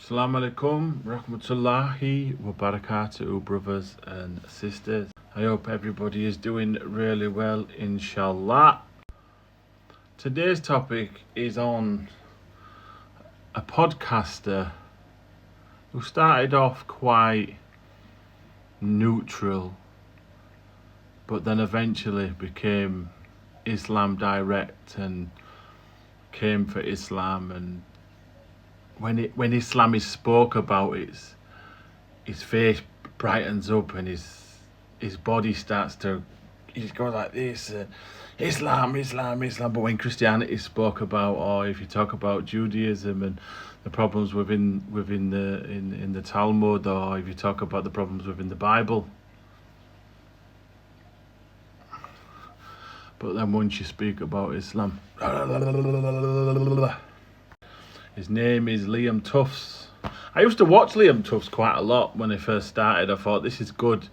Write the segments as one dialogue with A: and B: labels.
A: Assalamu alaikum, rahmatullahi wa barakatuh, brothers and sisters. I hope everybody is doing really well, inshallah. Today's topic is on a podcaster who started off quite neutral, but then eventually became Islam direct and came for Islam. And when Islam is spoke about, his face brightens up and his body starts to, he goes like this, Islam, Islam, Islam. But when Christianity is spoke about, or if you talk about Judaism and the problems within the Talmud, or if you talk about the problems within the Bible, but then once you speak about Islam, his name is Liam Tuffs. I used to watch Liam Tuffs quite a lot when I first started. I thought, this is good.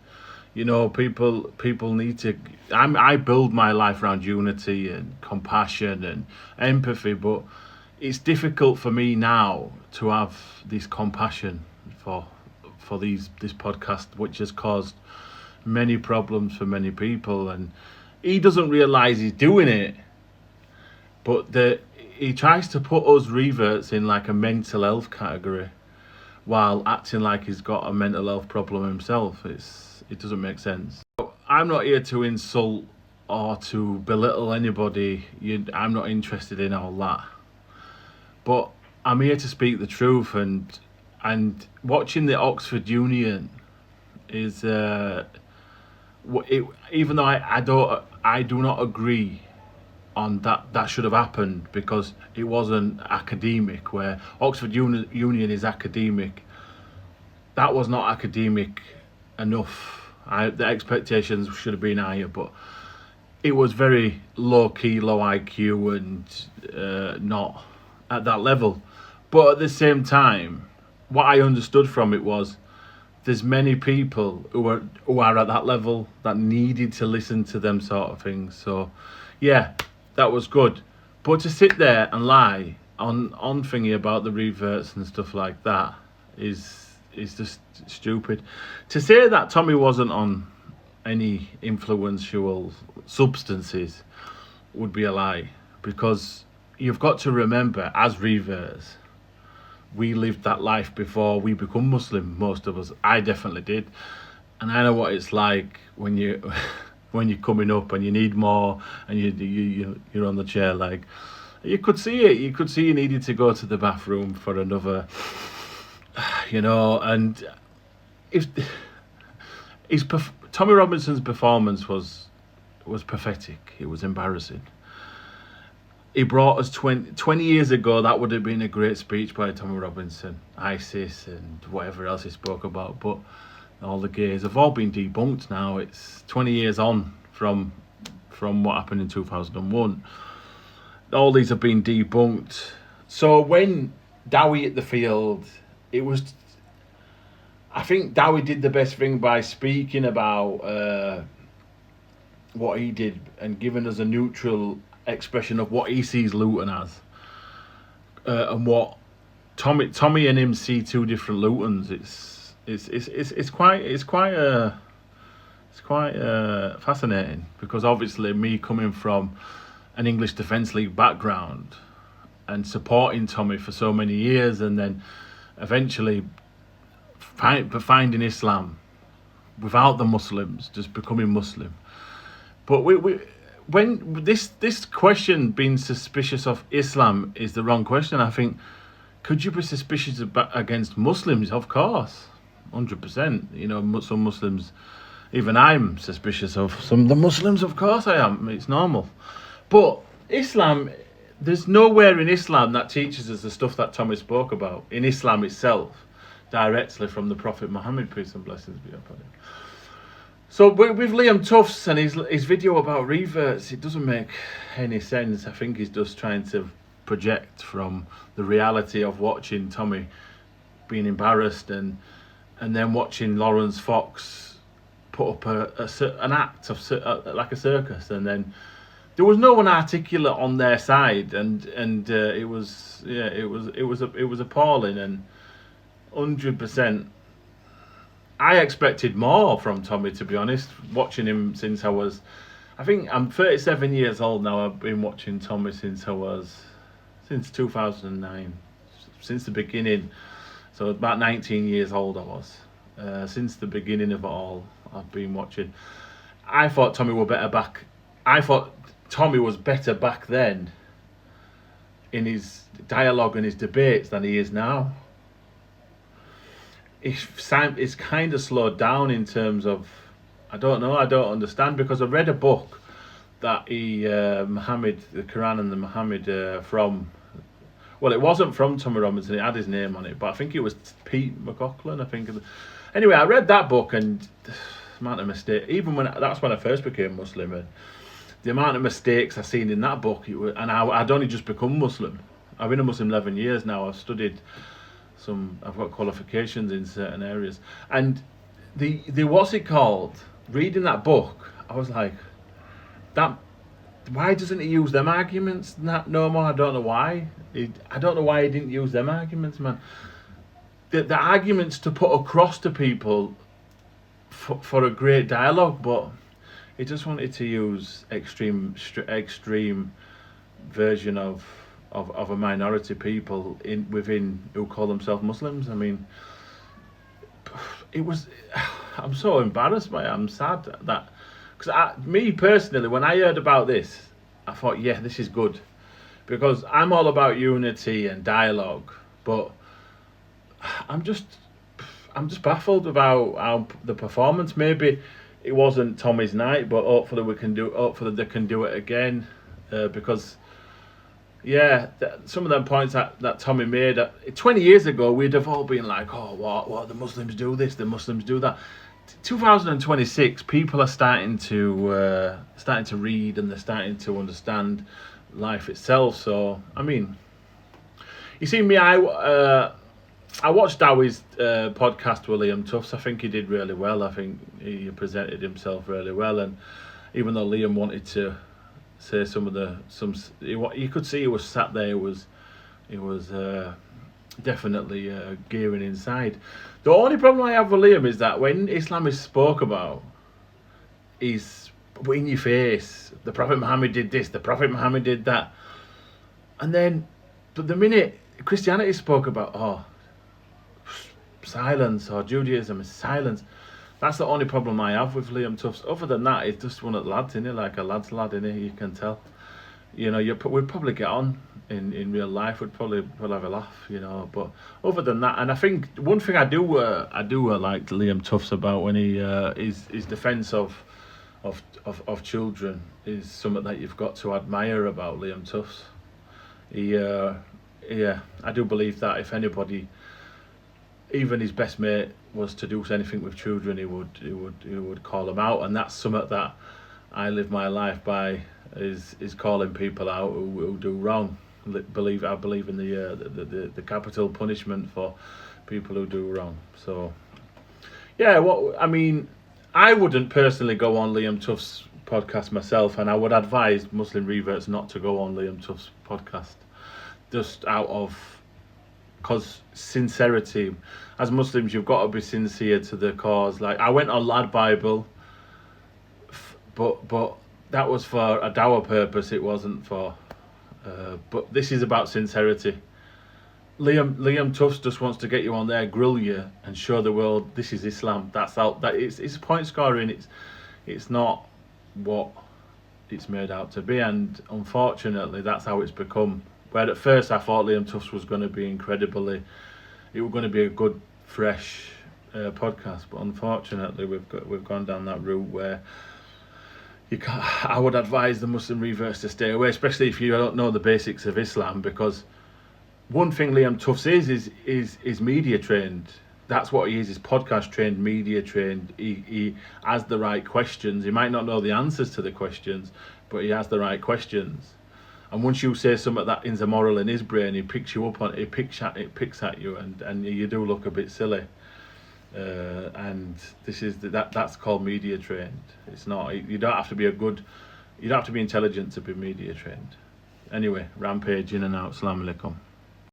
A: You know, people need to. I build my life around unity and compassion and empathy, but it's difficult for me now to have this compassion for this podcast, which has caused many problems for many people. And he doesn't realise he's doing it, but he tries to put us reverts in like a mental health category while acting like he's got a mental health problem himself. It doesn't make sense. I'm not here to insult or to belittle anybody. I'm not interested in all that. But I'm here to speak the truth, and watching the Oxford Union is even though I do not agree on that should have happened, because it wasn't academic, where Oxford Union is academic. That was not academic enough. The expectations should have been higher, but it was very low key, low IQ, and not at that level. But at the same time, what I understood from it was there's many people who are at that level that needed to listen to them sort of things. So yeah, that was good. But to sit there and lie on thingy about the reverts and stuff like that is just stupid. To say that Tommy wasn't on any influential substances would be a lie, because you've got to remember, as reverts, we lived that life before we become Muslim. Most of us, I definitely did, and I know what it's like when you're coming up and you need more, and you're on the chair. Like, you could see it. You could see you needed to go to the bathroom for another, And Tommy Robinson's performance was pathetic. It was embarrassing. He brought us 20 years ago. That would have been a great speech by Tommy Robinson, ISIS and whatever else he spoke about. But all the gays have all been debunked now. It's 20 years on from what happened in 2001. All these have been debunked. So when Dowie hit the field, I think Dowie did the best thing by speaking about what he did and giving us a neutral expression of what he sees Luton as, and what Tommy and him see two different Lutons. It's quite fascinating, because obviously me coming from an English Defence League background and supporting Tommy for so many years, and then eventually finding Islam without the Muslims, just becoming Muslim. But when this question, being suspicious of Islam, is the wrong question. I think, could you be suspicious against Muslims? Of course, 100%. Some Muslims, even I'm suspicious of some of the Muslims. Of course I am. It's normal. But Islam, there's nowhere in Islam that teaches us the stuff that Tommy spoke about in Islam itself, directly from the Prophet Muhammad, peace and blessings be upon him. So with Liam Tuffs and his video about reverts, it doesn't make any sense. I think he's just trying to project from the reality of watching Tommy being embarrassed, and then watching Lawrence Fox put up an act of like a circus, and then there was no one articulate on their side, and it was appalling. And 100%. I expected more from Tommy, to be honest. Watching him since I think I'm 37 years old now. I've been watching Tommy since 2009, since the beginning. So about 19 years old I was. Since the beginning of it all, I've been watching. I thought Tommy were better back. I thought Tommy was better back then in his dialogue and his debates than he is now. It's kind of slowed down in terms of, I don't know, I don't understand, because I read a book that Muhammad, the Quran and the Muhammad from, well, it wasn't from Tommy Robinson, it had his name on it, but I think it was Pete McLaughlin, I think. Anyway, I read that book, and the amount of mistakes, that's when I first became Muslim, and the amount of mistakes I seen in that book, I'd only just become Muslim. I've been a Muslim 11 years now. I've studied I've got qualifications in certain areas, and the what's it called? Reading that book, I was like, why doesn't he use them arguments no more? I don't know why. I don't know why he didn't use them arguments, man. The arguments to put across to people for a great dialogue, but he just wanted to use extreme version of a minority people within who call themselves Muslims. I mean, I'm so embarrassed by it. I'm sad that, because me personally, when I heard about this, I thought, yeah, this is good, because I'm all about unity and dialogue, but I'm just baffled about how the performance. Maybe it wasn't Tommy's night, but hopefully they can do it again, because. Yeah, some of them points that Tommy made 20 years ago, we'd have all been like, oh, what the Muslims do this, the Muslims do that. 2026, people are starting to read, and they're starting to understand life itself. So, I mean, you see me, I watched Dowie's podcast with Liam Tuffs. I think he did really well. I think he presented himself really well, and even though Liam wanted to say you could see he was sat there. He was definitely gearing inside. The only problem I have with Liam is that when Islamists spoke about, he's in your face. The Prophet Muhammad did this. The Prophet Muhammad did that. And then, but the minute Christianity spoke about silence, or Judaism is silence. That's the only problem I have with Liam Tuffs. Other than that, he's just one of the lads, innit? Like a lad's lad, innit? You can tell. You know, we'd probably get on in real life. We'd have a laugh, you know. But other than that, and I think one thing I do like Liam Tuffs about when he his defence of children is something that you've got to admire about Liam Tuffs. I do believe that if anybody, even his best mate, was to do anything with children, he would call them out, and that's something that I live my life by, is calling people out who do wrong. I believe in the capital punishment for people who do wrong. So yeah, I wouldn't personally go on Liam Tuffs' podcast myself, and I would advise Muslim reverts not to go on Liam Tuffs' podcast, just out of, because sincerity, as Muslims, you've got to be sincere to the cause. Like, I went on Lad Bible, but that was for a dawah purpose. It wasn't for. But this is about sincerity. Liam Tuffs just wants to get you on there, grill you, and show the world this is Islam. That's out. That it's point scoring. It's not what it's made out to be, and unfortunately, that's how it's become. Where at first I thought Liam Tuffs was going to be it was going to be a good, fresh podcast, but unfortunately we've gone down that route where I would advise the Muslim reverts to stay away, especially if you don't know the basics of Islam, because one thing Liam Tuffs is media trained. That's what he is. He's podcast trained, media trained. He has the right questions. He might not know the answers to the questions, but he has the right questions. And once you say something that is immoral in his brain, he picks you up on it. Picks at you, and you do look a bit silly. And that's called media trained. It's not. You don't have to be intelligent to be media trained. Anyway, rampage in and out. Assalamu alaikum.